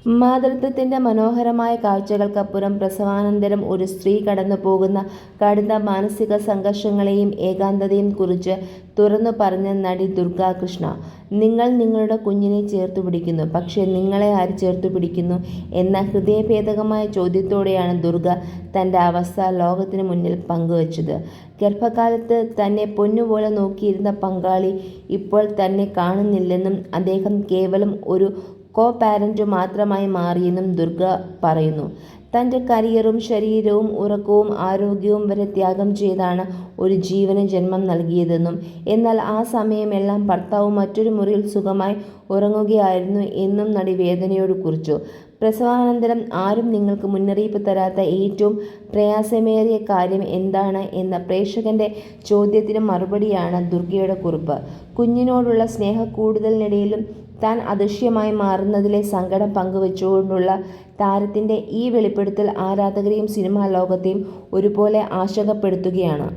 മാതൃത്വത്തിൻ്റെ മനോഹരമായ കാഴ്ചകൾക്കപ്പുറം പ്രസവാനന്തരം ഒരു സ്ത്രീ കടന്നു പോകുന്ന കടുത്ത മാനസിക സംഘർഷങ്ങളെയും ഏകാന്തതയും കുറിച്ച് തുറന്നു പറഞ്ഞ നടി ദുർഗ കൃഷ്ണ. നിങ്ങൾ നിങ്ങളുടെ കുഞ്ഞിനെ ചേർത്തു പിടിക്കുന്നു, പക്ഷേ നിങ്ങളെ ആര് ചേർത്തു പിടിക്കുന്നു എന്ന ഹൃദയഭേദകമായ ചോദ്യത്തോടെയാണ് ദുർഗ തൻ്റെ അവസ്ഥ ലോകത്തിന് മുന്നിൽ പങ്കുവച്ചത്. ഗർഭകാലത്ത് തന്നെ പൊന്നുപോലെ നോക്കിയിരുന്ന പങ്കാളി ഇപ്പോൾ തന്നെ കാണുന്നില്ലെന്നും അദ്ദേഹം കേവലം ഒരു കോ-പാരന്റ് മാത്രമായി മാറിയെന്നും ദുർഗ പറയുന്നു. തൻ്റെ കരിയറും ശരീരവും ഉറക്കവും ആരോഗ്യവും വരെ ത്യാഗം ചെയ്താണ് ഒരു ജീവന് ജന്മം നൽകിയതെന്നും എന്നാൽ ആ സമയമെല്ലാം ഭർത്താവ് മറ്റൊരു മുറിയിൽ സുഖമായി ഉറങ്ങുകയായിരുന്നു എന്നും നടി വേദനയോട് കുറിച്ചു. പ്രസവാനന്തരം ആരും നിങ്ങൾക്ക് മുന്നറിയിപ്പ് തരാത്ത ഏറ്റവും പ്രയാസമേറിയ കാര്യം എന്താണ് എന്ന പ്രേക്ഷകന്റെ ചോദ്യത്തിന് മറുപടിയാണ് ദുർഗയുടെ കുറിപ്പ്. കുഞ്ഞിനോടുള്ള സ്നേഹക്കൂടുതലിനിടയിലും താൻ അദൃശ്യമായി മാറുന്നതിലെ സങ്കടം പങ്കുവച്ചുകൊണ്ടുള്ള താരത്തിൻ്റെ ഈ വെളിപ്പെടുത്തൽ ആരാധകരെയും സിനിമാ ലോകത്തെയും ഒരുപോലെ ആശങ്കപ്പെടുത്തുകയാണ്.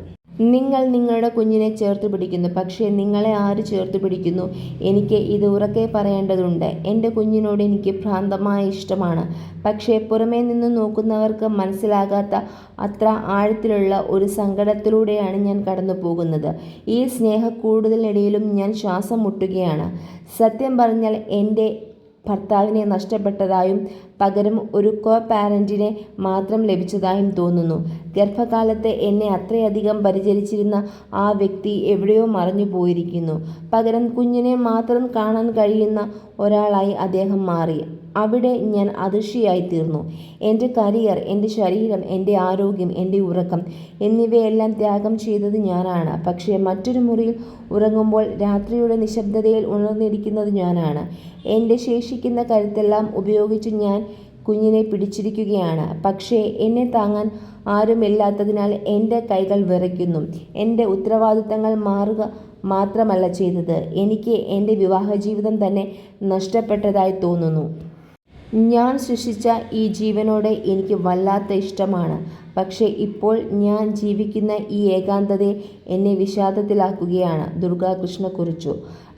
നിങ്ങൾ നിങ്ങളുടെ കുഞ്ഞിനെ ചേർത്ത് പിടിക്കുന്നു, പക്ഷേ നിങ്ങളെ ആര് ചേർത്ത് പിടിക്കുന്നു? എനിക്ക് ഇത് ഉറക്കെ പറയേണ്ടതുണ്ട്. എൻ്റെ കുഞ്ഞിനോട് എനിക്ക് ഭ്രാന്തമായ ഇഷ്ടമാണ്. പക്ഷേ പുറമേ നിന്ന് നോക്കുന്നവർക്ക് മനസ്സിലാകാത്ത അത്ര ആഴത്തിലുള്ള ഒരു സങ്കടത്തിലൂടെയാണ് ഞാൻ കടന്നു പോകുന്നത്. ഈ സ്നേഹക്കൂടുതലിനിടയിലും ഞാൻ ശ്വാസം മുട്ടുകയാണ്. സത്യം പറഞ്ഞാൽ എൻ്റെ ഭർത്താവിനെ നഷ്ടപ്പെട്ടതായും പകരം ഒരു കോ-പാരന്റിനെ മാത്രം ലഭിച്ചതായും തോന്നുന്നു. ഗർഭകാലത്ത് എന്നെ അത്രയധികം പരിചരിച്ചിരുന്ന ആ വ്യക്തി എവിടെയോ മറഞ്ഞു പോയിരിക്കുന്നു. പകരം കുഞ്ഞിനെ മാത്രം കാണാൻ കഴിയുന്ന ഒരാളായി അദ്ദേഹം മാറി. അവിടെ ഞാൻ അദൃശ്യയായിത്തീർന്നു. എൻ്റെ കരിയർ, എൻ്റെ ശരീരം, എൻ്റെ ആരോഗ്യം, എൻ്റെ ഉറക്കം എന്നിവയെല്ലാം ത്യാഗം ചെയ്തത് ഞാനാണ്. പക്ഷേ മറ്റൊരു മുറിയിൽ ഉറങ്ങുമ്പോൾ രാത്രിയുടെ നിശബ്ദതയിൽ ഉണർന്നിരിക്കുന്നത് ഞാനാണ്. എൻ്റെ ശേഷിക്കുന്ന കരുത്തെല്ലാം ഉപയോഗിച്ച് ഞാൻ കുഞ്ഞിനെ പിടിച്ചിരിക്കുകയാണ്. പക്ഷേ എന്നെ താങ്ങാൻ ആരുമില്ലാത്തതിനാൽ എൻ്റെ കൈകൾ വിറയ്ക്കുന്നു. എൻ്റെ ഉത്തരവാദിത്തങ്ങൾ മാറുക മാത്രമല്ല ചെയ്തത്, എനിക്ക് എൻ്റെ വിവാഹജീവിതം തന്നെ നഷ്ടപ്പെട്ടതായി തോന്നുന്നു. ഞാൻ സൃഷ്ടിച്ച ഈ ജീവനോട് എനിക്ക് വല്ലാത്ത ഇഷ്ടമാണ്. പക്ഷേ ഇപ്പോൾ ഞാൻ ജീവിക്കുന്ന ഈ ഏകാന്തത എന്നെ വിഷാദത്തിലാക്കുകയാണ്, ദുർഗ കൃഷ്ണ കുറിച്ചു.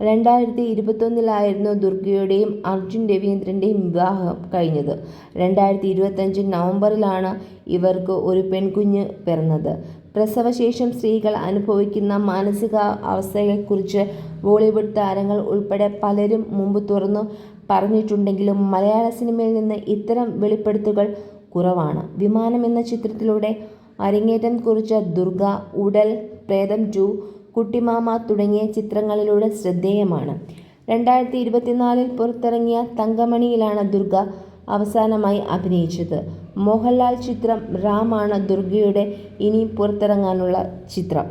2021 ദുർഗയുടെയും അർജുൻ രവീന്ദ്രൻ്റെയും വിവാഹം കഴിഞ്ഞത്. 2025 നവംബറിലാണ് ഇവർക്ക് ഒരു പെൺകുഞ്ഞ് പിറന്നത്. പ്രസവശേഷം സ്ത്രീകൾ അനുഭവിക്കുന്ന മാനസിക അവസ്ഥയെക്കുറിച്ച് ബോളിവുഡ് താരങ്ങൾ ഉൾപ്പെടെ പലരും മുമ്പ് തുറന്നു പറഞ്ഞിട്ടുണ്ടെങ്കിലും മലയാള സിനിമയിൽ നിന്ന് ഇത്തരം വെളിപ്പെടുത്തലുകൾ കുറവാണ്. വിമാനം എന്ന ചിത്രത്തിലൂടെ അരങ്ങേറ്റം കുറിച്ച ദുർഗ ഉടൽ, പ്രേതം 2, കുട്ടിമാമ തുടങ്ങിയ ചിത്രങ്ങളിലൂടെ ശ്രദ്ധേയമാണ്. 2024 പുറത്തിറങ്ങിയ തങ്കമണിയിലാണ് ദുർഗ അവസാനമായി അഭിനയിച്ചത്. മോഹൻലാൽ ചിത്രം റാം ആണ് ദുർഗയുടെ ഇനി പുറത്തിറങ്ങാനുള്ള ചിത്രം.